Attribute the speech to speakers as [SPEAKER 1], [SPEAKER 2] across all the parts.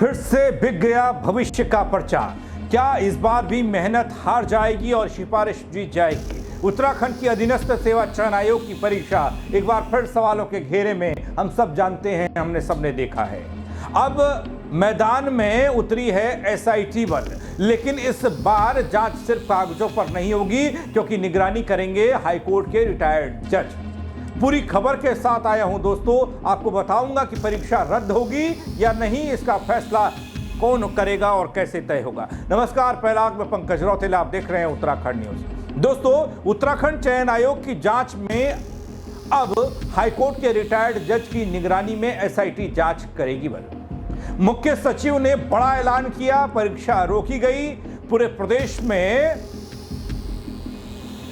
[SPEAKER 1] फिर से बिक गया भविष्य का पर्चा। क्या इस बार भी मेहनत हार जाएगी और सिफारिश जीत जाएगी? उत्तराखंड की अधीनस्थ सेवा चयन आयोग की परीक्षा एक बार फिर सवालों के घेरे में। हम सब जानते हैं, हमने सबने देखा है। अब मैदान में उतरी है एसआईटी बल, लेकिन इस बार जांच सिर्फ कागजों पर नहीं होगी, क्योंकि निगरानी करेंगे हाईकोर्ट के रिटायर्ड जज। पूरी खबर के साथ आया हूं दोस्तों, आपको बताऊंगा कि परीक्षा रद्द होगी या नहीं, इसका फैसला कौन करेगा और कैसे तय होगा। नमस्कार, पहला मैं पंकज रौतेला, आप देख रहे हैं उत्तराखंड न्यूज। दोस्तों, उत्तराखंड चयन आयोग की जांच में अब हाईकोर्ट के रिटायर्ड जज की निगरानी में एसआईटी जांच करेगी बल। मुख्य सचिव ने बड़ा ऐलान किया, परीक्षा रोकी गई, पूरे प्रदेश में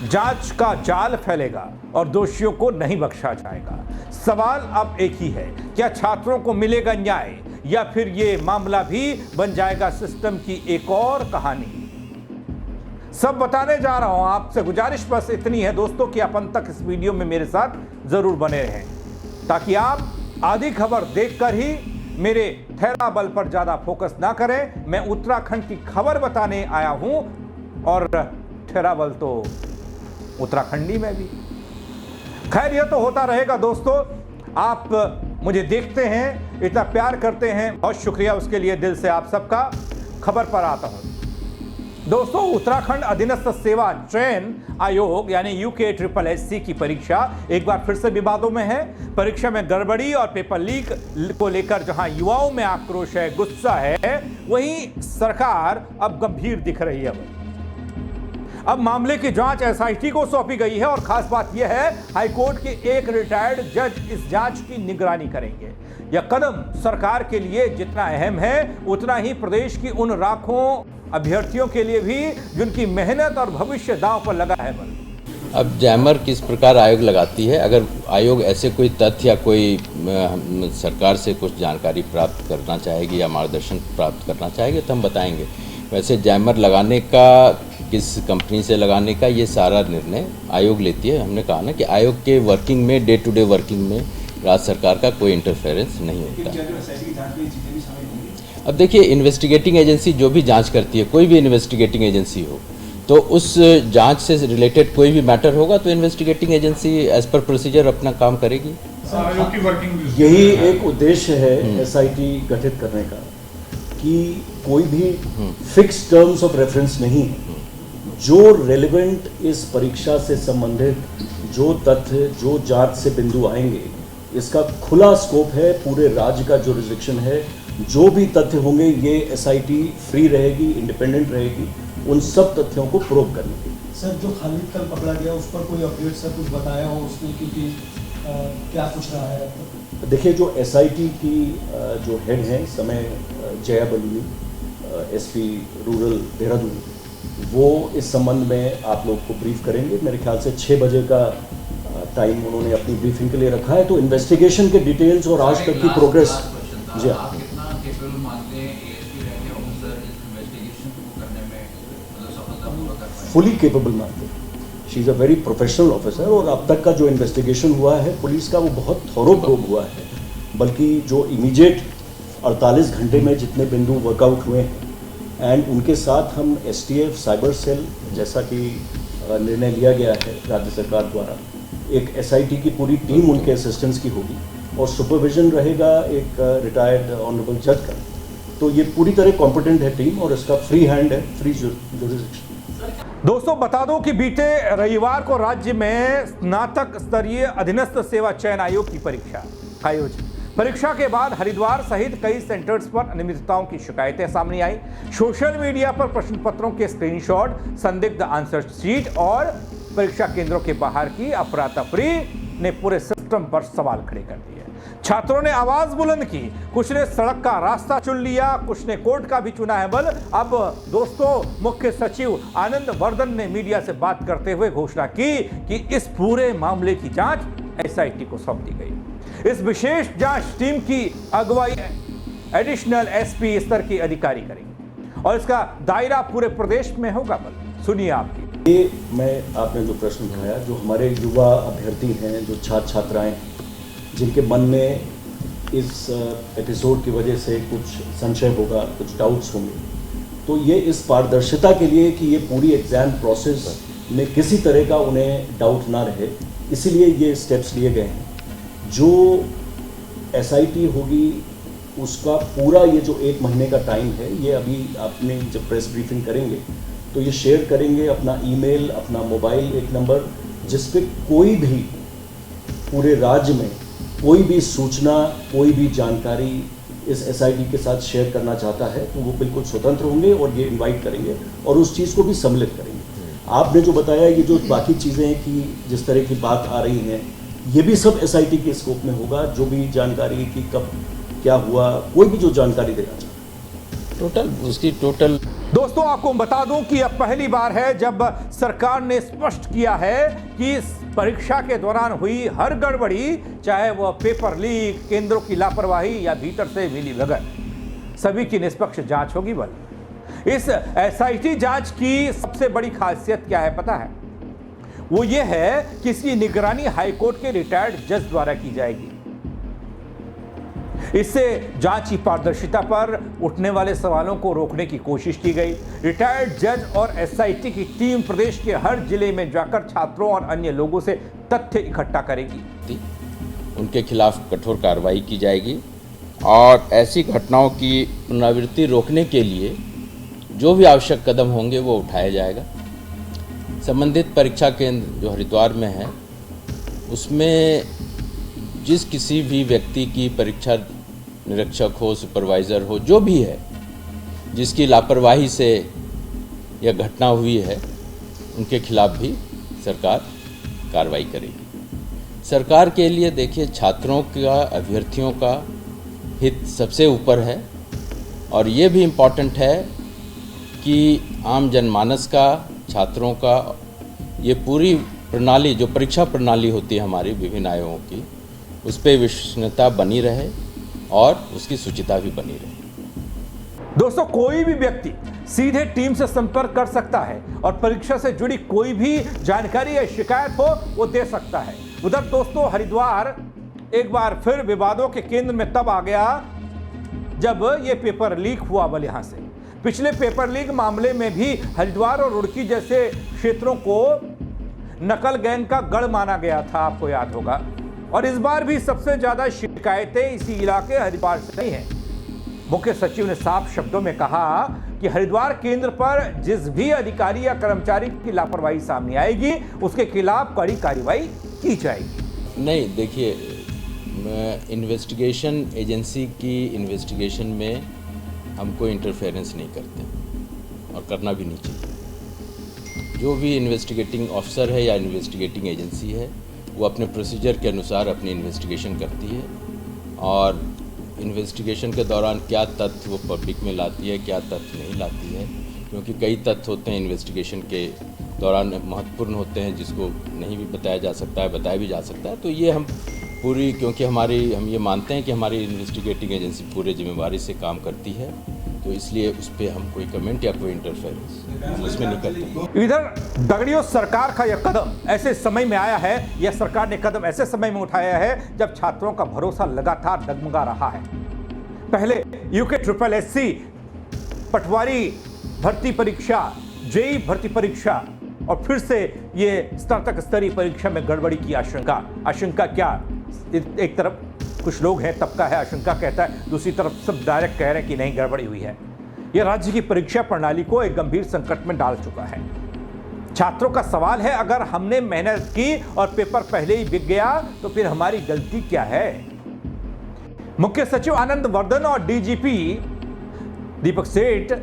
[SPEAKER 1] जांच का जाल फैलेगा और दोषियों को नहीं बख्शा जाएगा। सवाल अब एक ही है, क्या छात्रों को मिलेगा न्याय या फिर यह मामला भी बन जाएगा सिस्टम की एक और कहानी? सब बताने जा रहा हूं। आपसे गुजारिश बस इतनी है दोस्तों कि आप अंत तक इस वीडियो में मेरे साथ जरूर बने रहें, ताकि आप आधी खबर देखकर ही मेरे ठहरा बल पर ज्यादा फोकस ना करें। मैं उत्तराखंड की खबर बताने आया हूं और ठहरा बल तो उत्तराखंडी में भी। खैर, यह तो होता रहेगा दोस्तों। आप मुझे देखते हैं, इतना प्यार करते हैं, बहुत शुक्रिया उसके लिए दिल से आप सबका। खबर पर आता हूं दोस्तों। उत्तराखंड अधीनस्थ सेवा चयन आयोग यानी UKSSC की परीक्षा एक बार फिर से विवादों में है। परीक्षा में गड़बड़ी और पेपर लीक को लेकर जहां युवाओं में आक्रोश है, गुस्सा है, वहीं सरकार अब गंभीर दिख रही है। अब मामले की जांच एसआईटी को सौंपी गई है और खास बात यह है, हाईकोर्ट के एक रिटायर्ड जज इस जांच की निगरानी करेंगे। यह कदम सरकार के लिए जितना अहम है, उतना ही प्रदेश की उन लाखों अभ्यर्थियों के लिए भी जिनकी मेहनत और भविष्य दांव पर लगा है बल।
[SPEAKER 2] अब जैमर किस प्रकार आयोग लगाती है, अगर आयोग ऐसे कोई तथ्य या कोई सरकार से कुछ जानकारी प्राप्त करना चाहेगी या मार्गदर्शन प्राप्त करना चाहेगी तो हम बताएंगे। वैसे जैमर लगाने का, किस कंपनी से लगाने का, ये सारा निर्णय आयोग लेती है। हमने कहा ना कि आयोग के वर्किंग में, डे टू डे वर्किंग में राज्य सरकार का कोई इंटरफेरेंस नहीं होता। अब देखिए, इन्वेस्टिगेटिंग एजेंसी जो भी जांच करती है, कोई भी इन्वेस्टिगेटिंग एजेंसी हो, तो उस जांच से रिलेटेड कोई भी मैटर होगा तो investigating agency as per procedure अपना काम करेगी।
[SPEAKER 3] यही एक उद्देश्य है एसआईटी गठित करने का, कि कोई भी फिक्स टर्म्स ऑफ रेफरेंस नहीं है। जो रेलेवेंट इस परीक्षा से संबंधित जो तथ्य, जो जांच से बिंदु आएंगे, इसका खुला स्कोप है, पूरे राज्य का जुरिस्डिक्शन है। जो भी तथ्य होंगे, ये एसआईटी फ्री रहेगी, इंडिपेंडेंट रहेगी उन सब तथ्यों को प्रोब करने के लिए।
[SPEAKER 4] सर, जो खालिद कल पकड़ा गया उस पर कोई अपडेट सर कुछ बताया हो उसने, क्योंकि क्या कुछ रहा है?
[SPEAKER 3] देखिए, जो एसआईटी की जो हेड हैं इस समय, जया बलूनी, एसपी रूरल देहरादून, वो इस संबंध में आप लोग को ब्रीफ करेंगे। मेरे ख्याल से 6 बजे का टाइम उन्होंने अपनी ब्रीफिंग के लिए रखा है। तो इन्वेस्टिगेशन के डिटेल्स और आज तक की प्रोग्रेस, जी हाँ, फुली केपेबल मानते हैं। She is a very professional officer, और अब तक का जो इन्वेस्टिगेशन हुआ है पुलिस का, वो बहुत थोरो प्रोब हुआ है। बल्कि जो इमीडिएट 48 घंटे में जितने बिंदु वर्कआउट हुए हैं, एंड उनके साथ हम एसटीएफ साइबर सेल, जैसा कि निर्णय लिया गया है राज्य सरकार द्वारा, एक एसआईटी की पूरी टीम उनके असिस्टेंस की होगी और सुपरविजन रहेगा एक रिटायर्ड ऑनरेबल जज का। तो ये पूरी तरह कॉम्पिटेंट है टीम और इसका फ्री हैंड है, फ्री जुरिस्डिक्शन।
[SPEAKER 1] दोस्तों, बता दो कि बीते रविवार को राज्य में स्नातक स्तरीय अधीनस्थ सेवा चयन आयोग की परीक्षा आयोजित। परीक्षा के बाद हरिद्वार सहित कई सेंटर्स पर अनियमितताओं की शिकायतें सामने आई। सोशल मीडिया पर प्रश्न पत्रों के स्क्रीनशॉट, संदिग्ध आंसर शीट और परीक्षा केंद्रों के बाहर की अफरा तफरी ने पूरे सिस्टम पर सवाल खड़े कर दिए। छात्रों ने आवाज बुलंद की, कुछ ने सड़क का रास्ता चुन लिया, कुछ ने कोर्ट का भी चुना है बल। अब दोस्तों, मुख्य सचिव आनंद वर्धन ने मीडिया से बात करते हुए घोषणा की कि इस पूरे मामले की जांच एसआईटी को सौंप दी गई। इस विशेष जांच टीम की अगुवाई एडिशनल एसपी स्तर के अधिकारी करेंगे और इसका दायरा पूरे प्रदेश में होगा बल। सुनिए आपकी।
[SPEAKER 3] ये आपने जो प्रश्न उठाया, जो हमारे युवा अभ्यर्थी हैं, जो छात्र छात्राएं, जिनके मन में इस एपिसोड की वजह से कुछ संशय होगा, कुछ डाउट्स होंगे, तो ये इस पारदर्शिता के लिए कि ये पूरी एग्ज़ाम प्रोसेस में किसी तरह का उन्हें डाउट ना रहे, इसीलिए ये स्टेप्स लिए गए हैं। जो SIT होगी उसका पूरा ये जो 1 महीने का टाइम है, ये अभी आपने जब प्रेस ब्रीफिंग करेंगे तो ये शेयर करेंगे अपना ईमेल, अपना मोबाइल एक नंबर, जिस पे कोई भी पूरे राज्य में कोई भी सूचना, कोई भी जानकारी इस SIT के साथ शेयर करना चाहता है तो वो बिल्कुल स्वतंत्र होंगे और ये इनवाइट करेंगे और उस चीज़ को भी सम्मिलित करेंगे। आपने जो बताया ये जो बाकी चीज़ें हैं कि जिस तरह की बात आ रही हैं, ये भी सब SIT के स्कोप में होगा। जो भी जानकारी कि कब क्या हुआ, कोई भी जो जानकारी देना चाहता है
[SPEAKER 2] टोटल
[SPEAKER 1] दोस्तों आपको बता दूं कि अब पहली बार है जब सरकार ने स्पष्ट किया है कि इस परीक्षा के दौरान हुई हर गड़बड़ी, चाहे वह पेपर लीक, केंद्रों की लापरवाही या भीतर से मिली भगत, सभी की निष्पक्ष जांच होगी। बल इस SIT जांच की सबसे बड़ी खासियत क्या है पता है? वो ये है कि इसकी निगरानी हाईकोर्ट के रिटायर्ड जज द्वारा की जाएगी। इससे जांच की पारदर्शिता पर उठने वाले सवालों को रोकने की कोशिश की गई। रिटायर्ड जज और SIT की टीम प्रदेश के हर जिले में जाकर छात्रों और अन्य लोगों से तथ्य इकट्ठा करेगी।
[SPEAKER 2] उनके खिलाफ कठोर कार्रवाई की जाएगी और ऐसी घटनाओं की पुनरावृत्ति रोकने के लिए जो भी आवश्यक कदम होंगे वो उठाया जाएगा। संबंधित परीक्षा केंद्र जो हरिद्वार में है उसमें जिस किसी भी व्यक्ति की परीक्षा निरीक्षक हो, सुपरवाइज़र हो, जो भी है, जिसकी लापरवाही से यह घटना हुई है, उनके खिलाफ भी सरकार कार्रवाई करेगी। सरकार के लिए देखिए छात्रों का, अभ्यर्थियों का हित सबसे ऊपर है और ये भी इम्पॉर्टेंट है कि आम जनमानस का, छात्रों का, ये पूरी प्रणाली जो परीक्षा प्रणाली होती है हमारी विभिन्न आयोगों की, उस पर विश्वसनीयता बनी रहे और उसकी शुचिता भी बनी रहे।
[SPEAKER 1] दोस्तों कोई भी व्यक्ति सीधे टीम से संपर्क कर सकता है और परीक्षा से जुड़ी कोई भी जानकारी या शिकायत हो वो दे सकता है। उधर दोस्तों हरिद्वार एक बार फिर विवादों के केंद्र में तब आ गया जब ये पेपर लीक हुआ। बल यहां से पिछले पेपर लीक मामले में भी हरिद्वार और रुड़की जैसे क्षेत्रों को नकल गैंग का गढ़ माना गया था, आपको याद होगा। और इस बार भी सबसे ज्यादा शिकायतें इसी इलाके हरिद्वार से नहीं हैं। मुख्य सचिव ने साफ शब्दों में कहा कि हरिद्वार केंद्र पर जिस भी अधिकारी या कर्मचारी की लापरवाही सामने आएगी उसके खिलाफ कड़ी कार्रवाई की जाएगी।
[SPEAKER 2] नहीं, देखिए इन्वेस्टिगेशन एजेंसी की इन्वेस्टिगेशन में हम कोई इंटरफेरेंस नहीं करते और करना भी नहीं चाहिए। जो भी इन्वेस्टिगेटिंग ऑफिसर है या इन्वेस्टिगेटिंग एजेंसी है वो अपने प्रोसीजर के अनुसार अपनी इन्वेस्टिगेशन करती है और इन्वेस्टिगेशन के दौरान क्या तथ्य वो पब्लिक में लाती है, क्या तथ्य नहीं लाती है, क्योंकि कई तथ्य होते हैं इन्वेस्टिगेशन के दौरान महत्वपूर्ण होते हैं जिसको नहीं भी बताया जा सकता है, बताया भी जा सकता है। तो ये हम पूरी, क्योंकि हम ये मानते हैं कि हमारी इन्वेस्टिगेटिंग एजेंसी पूरे जिम्मेवारी से काम करती है, तो इसलिए उस पर हम कोई कमेंट या कोई इंटरफेरेंस उसमें नहीं करते।
[SPEAKER 1] इधर दगड़ियों सरकार का यह कदम ऐसे समय में आया है, यह सरकार ने कदम ऐसे समय में उठाया है जब छात्रों का भरोसा लगातार डगमगा रहा है। पहले UKSSC पटवारी भर्ती परीक्षा, JEE भर्ती परीक्षा और फिर से ये स्नातक स्तरीय परीक्षा में गड़बड़ी की आशंका क्या? एक तरफ कुछ लोग हैं, तबका है आशंका कहता है, दूसरी तरफ सब डायरेक्ट कह रहे हैं कि नहीं गड़बड़ी हुई है। यह राज्य की परीक्षा प्रणाली को एक गंभीर संकट में डाल चुका है। छात्रों का सवाल है, अगर हमने मेहनत की और पेपर पहले ही बिक गया तो फिर हमारी गलती क्या है? मुख्य सचिव आनंद वर्धन और DGP दीपक सेठ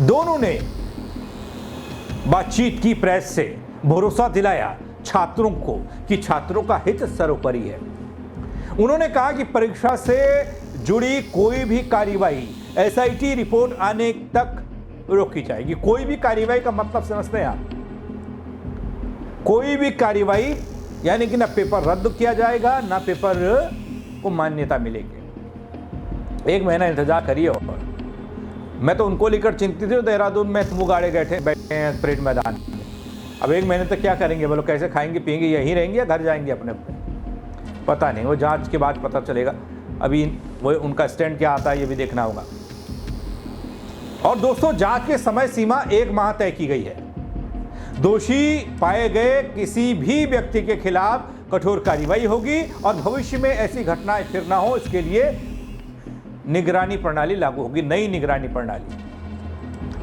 [SPEAKER 1] दोनों ने बातचीत की प्रेस से, भरोसा दिलाया छात्रों को कि छात्रों का हित सर्वोपरि है। उन्होंने कहा कि परीक्षा से जुड़ी कोई भी कार्रवाई SIT रिपोर्ट आने तक रोकी जाएगी। कोई भी कार्रवाई का मतलब समझते हैं आप? कोई भी कार्रवाई यानी कि ना पेपर रद्द किया जाएगा ना पेपर को मान्यता मिलेगी। 1 महीना इंतजार करिए। और मैं तो उनको लेकर चिंतित हूँ, देहरादून में तुम गाड़े बैठे हैं परेड मैदान में। अब 1 महीने तक क्या करेंगे? बोलो कैसे खाएंगे पिएंगे? यहीं रहेंगे या घर जाएंगे अपने अपने? पता नहीं, वो जांच के बाद पता चलेगा। अभी वो उनका स्टैंड क्या आता है ये भी देखना होगा। और दोस्तों, जांच के समय सीमा 1 माह तय की गई है। दोषी पाए गए किसी भी व्यक्ति के खिलाफ कठोर कार्रवाई होगी और भविष्य में ऐसी घटनाएं फिर ना हो, इसके लिए निगरानी प्रणाली लागू होगी, नई निगरानी प्रणाली।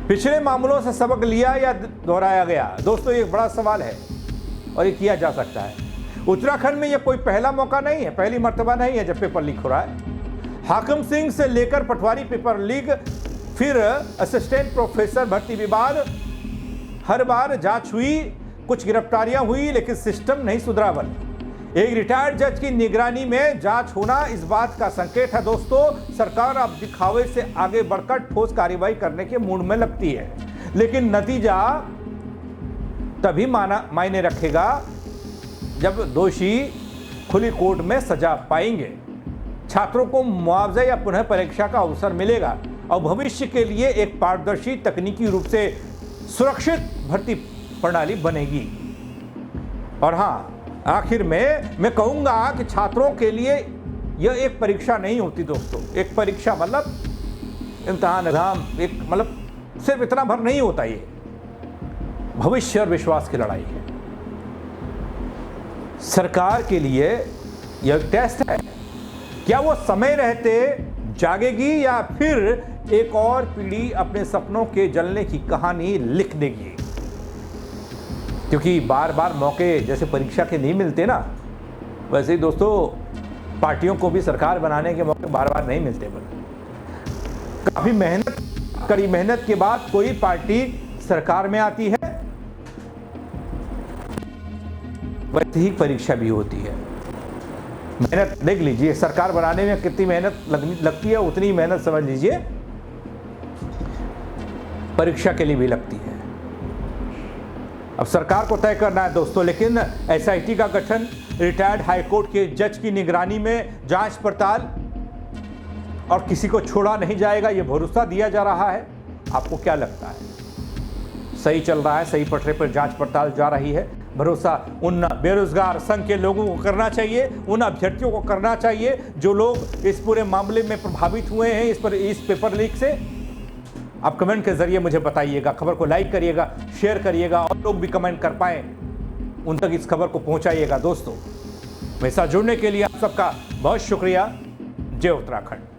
[SPEAKER 1] पिछले मामलों से सबक लिया या दोहराया गया? दोस्तों, ये एक बड़ा सवाल है और ये किया जा सकता है। उत्तराखंड में ये कोई पहला मौका नहीं है, पहली मर्तबा नहीं है जब पेपर लीक हो रहा है। हाकिम सिंह से लेकर पटवारी पेपर लीक, फिर असिस्टेंट प्रोफेसर भर्ती विवाद, हर बार जांच हुई, कुछ गिरफ्तारियां हुई, लेकिन सिस्टम नहीं सुधरा। बल एक रिटायर्ड जज की निगरानी में जांच होना इस बात का संकेत है दोस्तों, सरकार अब दिखावे से आगे बढ़कर ठोस कार्रवाई करने के मूड में लगती है। लेकिन नतीजा तभी मायने रखेगा जब दोषी खुली कोर्ट में सजा पाएंगे, छात्रों को मुआवजा या पुनः परीक्षा का अवसर मिलेगा और भविष्य के लिए एक पारदर्शी, तकनीकी रूप से सुरक्षित भर्ती प्रणाली बनेगी। और हाँ, आखिर में मैं कहूंगा कि छात्रों के लिए यह एक परीक्षा नहीं होती दोस्तों। एक परीक्षा मतलब इम्तिहान, एग्जाम, एक मतलब सिर्फ इतना भर नहीं होता। ये भविष्य और विश्वास की लड़ाई है। सरकार के लिए यह टेस्ट है, क्या वो समय रहते जागेगी या फिर एक और पीढ़ी अपने सपनों के जलने की कहानी लिख देगी? क्योंकि बार बार मौके जैसे परीक्षा के नहीं मिलते ना, वैसे ही दोस्तों पार्टियों को भी सरकार बनाने के मौके बार बार नहीं मिलते। काफ़ी कड़ी मेहनत के बाद कोई पार्टी सरकार में आती है, वैसे ही परीक्षा भी होती है। मेहनत देख लीजिए, सरकार बनाने में कितनी मेहनत लगती है, उतनी मेहनत समझ लीजिए परीक्षा के लिए भी लगती है। अब सरकार को तय करना है दोस्तों, लेकिन एसआईटी का गठन, रिटायर्ड हाईकोर्ट के जज की निगरानी में जांच पड़ताल, और किसी को छोड़ा नहीं जाएगा, ये भरोसा दिया जा रहा है। आपको क्या लगता है, सही चल रहा है, सही पटरे पर जांच पड़ताल जा रही है? भरोसा उन बेरोजगार संघ के लोगों को करना चाहिए, उन अभ्यर्थियों को करना चाहिए जो लोग इस पूरे मामले में प्रभावित हुए हैं इस पेपर लीक से। आप कमेंट के जरिए मुझे बताइएगा, खबर को लाइक करिएगा, शेयर करिएगा, और लोग भी कमेंट कर पाएं उन तक इस खबर को पहुंचाइएगा दोस्तों। मेरे साथ जुड़ने के लिए आप सबका बहुत शुक्रिया। जय उत्तराखंड।